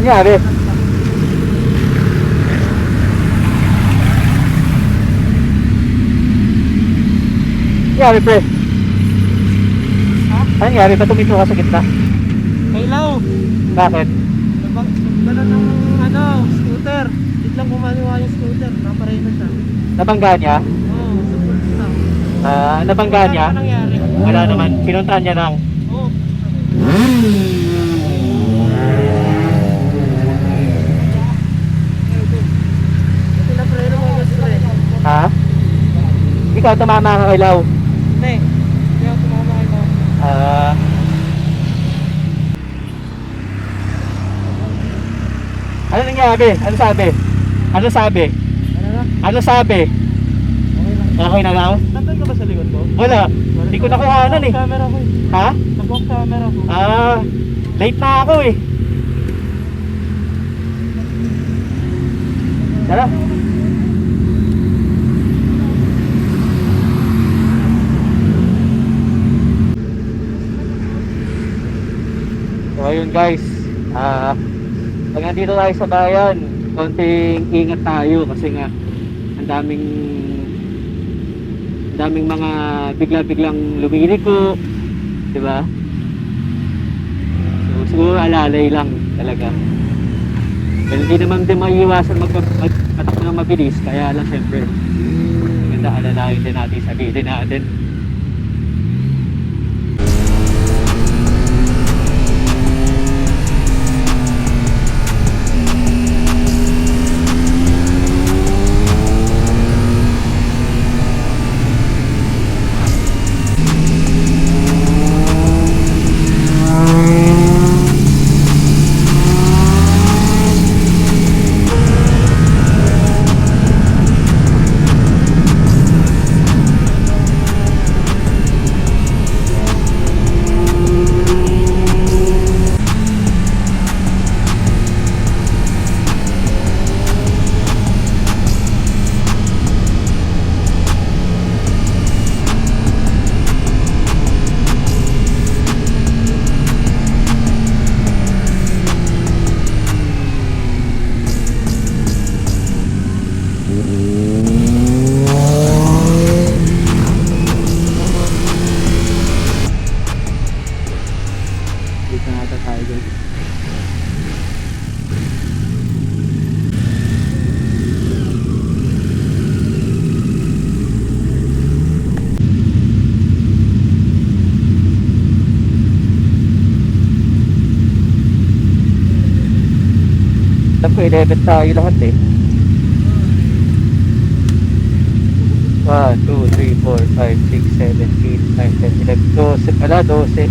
nangyari? Nangyari, pre? Ha? Ano nangyari? Ba't tumito ka sa gitna? Kailaw! Bakit? Nagdala ng scooter. Biglang kumaliwa yung scooter. Naparena siya. Nabangga niya? Oo, support lang. Nabangga niya? Ano nangyari? Wala naman. Pinuntahan niya lang. Oo. Pinapreno mo yung scooter. Ha? Ikaw tumama ka kay Lau. Hindi. Hindi ako tumama kay Lau. Ano nangyari? Ano sabi? Ano sabi? Ano na? Ano sabi? Okay lang. Okay na lang? Nandun ka ba sa likod ko? Wala. Hindi ko nakuhanan eh. Camera ko eh. Ha? Nag-off camera ko. Late na ako eh. Tara. So ayun guys, pag nandito tayo sa bayan, konting ingat tayo kasi nga ang daming mga bigla-biglang lumiliko, di ba? So siguro alalay lang talaga. Well, hindi naman din maiiwasan magpatak ng mabilis, kaya lang syempre maganda alalayan din natin, sabihin natin. Dito na tayo guys. Alam ko, 11 tayo lahat eh. 1, 2, 3, 4, 5, 6, 7, 8, 9, 10, 11, 12 pala, 12.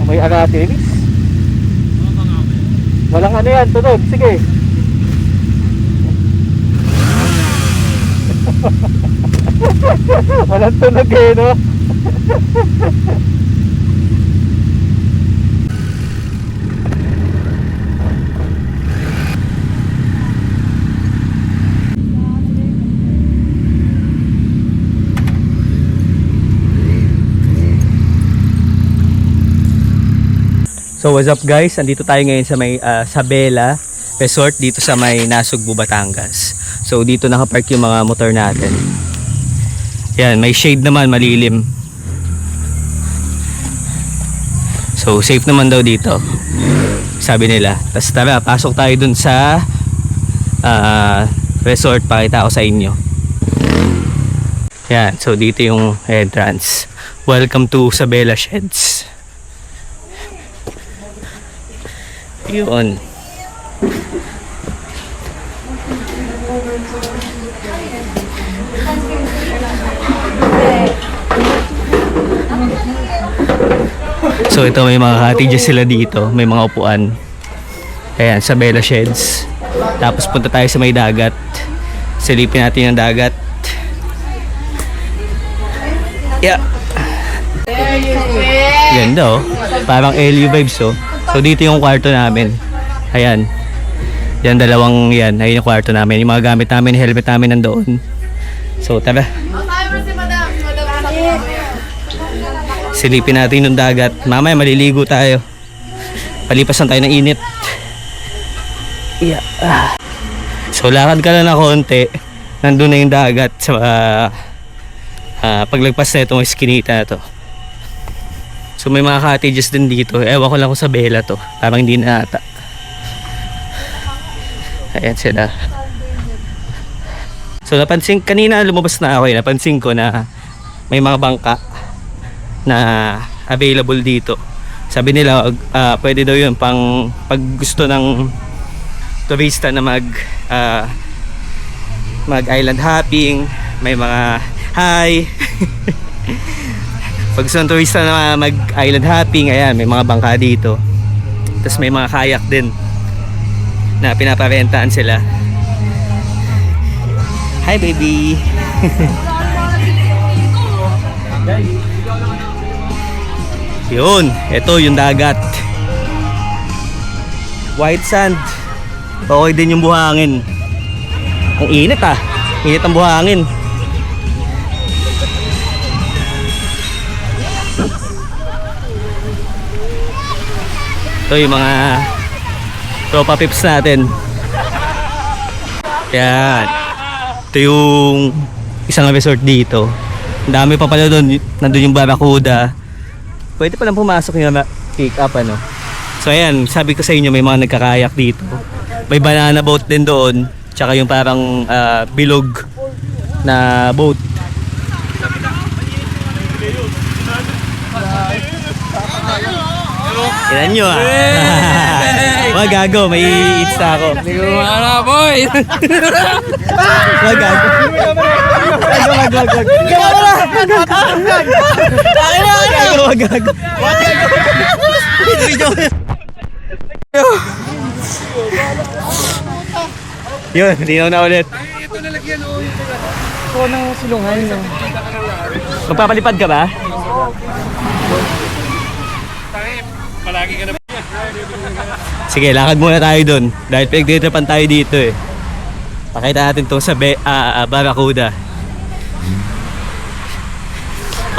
May aratilis. Walang ano yan, tunog, sige. Walang tunog eh, no? So what's up guys, andito tayo ngayon sa may Sabela Resort dito sa may Nasugbu, Batangas. So dito nakapark yung mga motor natin. Yan, may shade naman, malilim. So safe naman daw dito, sabi nila. Tapos tara, pasok tayo dun sa resort, pakita ko sa inyo. Yan, so dito yung entrance. Welcome to Sabela Sheds. Yun. So ito, may mga cottages sila dito, may mga upuan. Ayan, Sabela Sheds. Tapos punta tayo sa may dagat. Silipin natin yung dagat. Yeah. Ganda oh. Parang LU vibes oh. So dito yung kwarto namin. Ayan. Yan, dalawang yan. Ayun yung kwarto namin. Yung mga gamit namin, helmet namin nandoon. So tara. Silipin natin yung dagat. Mamaya maliligo tayo. Palipas lang tayo ng init. Yeah. So lakad ka lang na konti. Nandun na yung dagat sa paglagpas na itong eskinita na to. So may mga cottages din dito. Ewan ko lang kung sa Bella to. Parang hindi na ata. Ayan sila. So napansin, kanina lumabas na ako napansin ko na may mga bangka na available dito. Sabi nila pwede daw yun pang pag gusto ng turista na mag island hopping. May mga hi. Pag gusto ng turista na mag island hopping, ayan, may mga bangka dito. Tapos may mga kayak din na pinaparentaan sila. Hi baby. Yun, ito yung dagat. White sand. Okay din yung buhangin. Ang init ah. Init ang buhangin. Ito yung mga tropa pips natin. Yan. Ito yung isang resort dito. Ang dami pa pala doon. Nandun yung Barracuda. Pwede palang pumasok yung pick up ano. So ayan, sabi ko sa inyo may mga nagkakayak dito. May banana boat din doon. Tsaka yung parang bilog na boat. Ilan nyo ah. Wag gago, may eats na ako. Hindi ko maara, boy! Wag gago. Wag gago. Yun, dinaw na ulit. Ito nalagyan o yung ito ng silungan. Magpapalipad ka ba? Palagi ka na. Sige, lakad muna tayo dun. Dahil pinagtitripan tayo dito eh. Pakita natin itong sa Barracuda.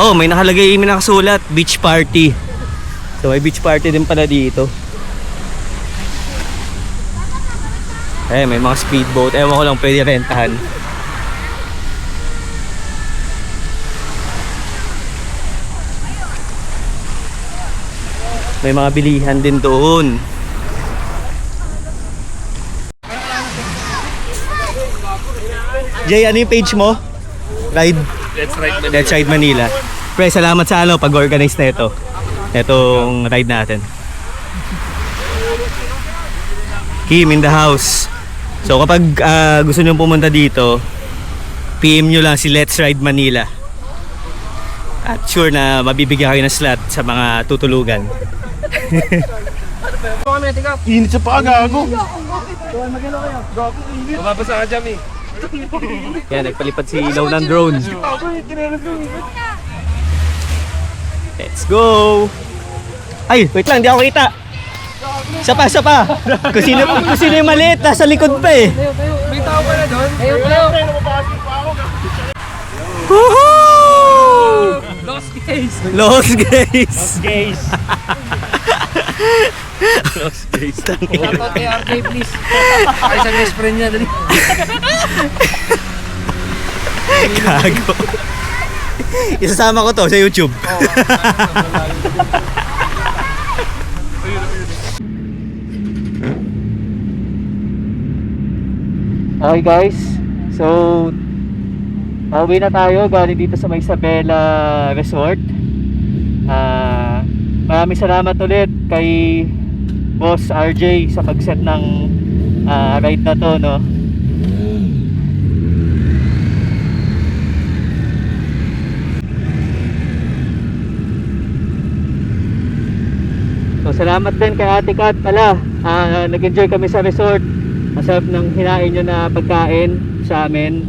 Oh, may nakalagay, may nakasulat, beach party. So may beach party din pala dito. Eh, may mga speedboat. Ewan ko lang pwede rentahan. May mga bilihan din doon. Jay, ano yung page mo? Ride? Let's Ride Manila. Pre, salamat sa pag-organize na ito. Itong ride natin. Kim in the house. So kapag gusto nyo pumunta dito, PM nyo lang si Let's Ride Manila. At sure na mabibigyan kayo ng slot sa mga tutulugan. Init sa paa, gago. Mababasa ka dyan eh. Yan, nagpalipad si Ilaw ng drone. Let's go! Ay, wait lang, di ako kita. Isa pa. Kung sino yung maliit, nasa likod pa eh. May tao pa na doon? Ayun. Woohoo! Lost case. Lost guys. Lost guys. Shoutout kay RJ, please. Ay, sa best friend niya, dali. Gago. Isasama ko to sa YouTube. Okay guys, so pauwi na tayo galing dito sa may Isabela Resort. Maraming salamat ulit kay Boss RJ sa pag-set ng ride na to, no? So salamat din kay Ate Kat pala. Nag-enjoy kami sa resort. Masarap ng hinain nyo na pagkain sa amin.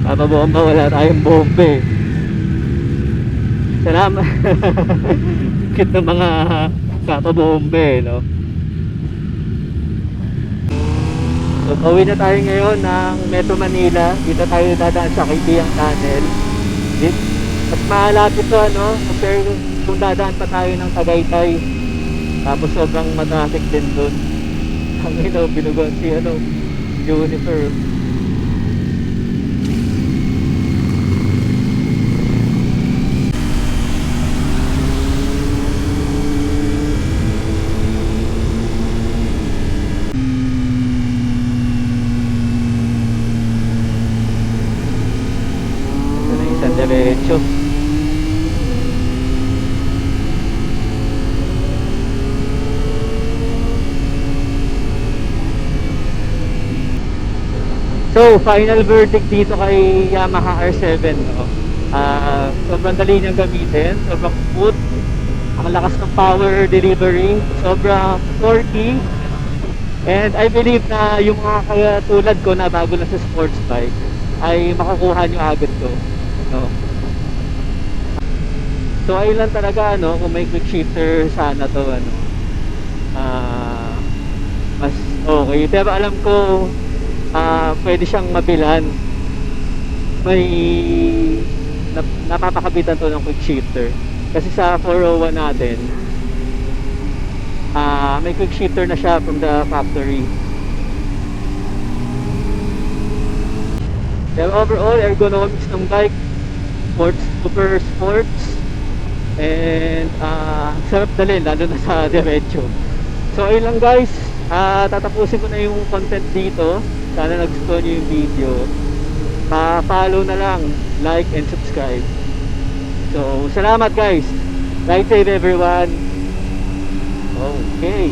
Bomba, wala tayong bombe. Salamat. Cute ng mga kapabombe, no? So, pauwi na tayo ngayon ng Metro Manila. Dito tayo dadaan sa Kaibiyang Tunnel. At malapit to, ano, compare kung dadaan pa tayo ng Tagaytay. Tapos sobrang matraffic din doon. Ang binugon si, Juniper. Diretso. So, final verdict dito kay Yamaha R7, no? Sobrang dali niyang gamitin, sobrang smooth, ang lakas ng power delivery, sobrang torquey, and I believe na yung mga katulad ko na bago na sa sports bike ay makukuha nyo agad to, no? So ayun lang talaga, kung may quick shifter sana to, mas okay. Pero alam ko pwede siyang mabilan. May napapakabitan to ng quick shifter. Kasi sa 401 natin, may quick shifter na siya from the factory. Pero overall, ergonomics ng bike, super sports, and sarap dalhin, lalo na sa diretso. So ayun lang guys, tatapusin ko na yung content dito. Sana nagustuhan nyo yung video. Pa-follow na lang, like and subscribe. So salamat guys. Ride safe everyone. Okay.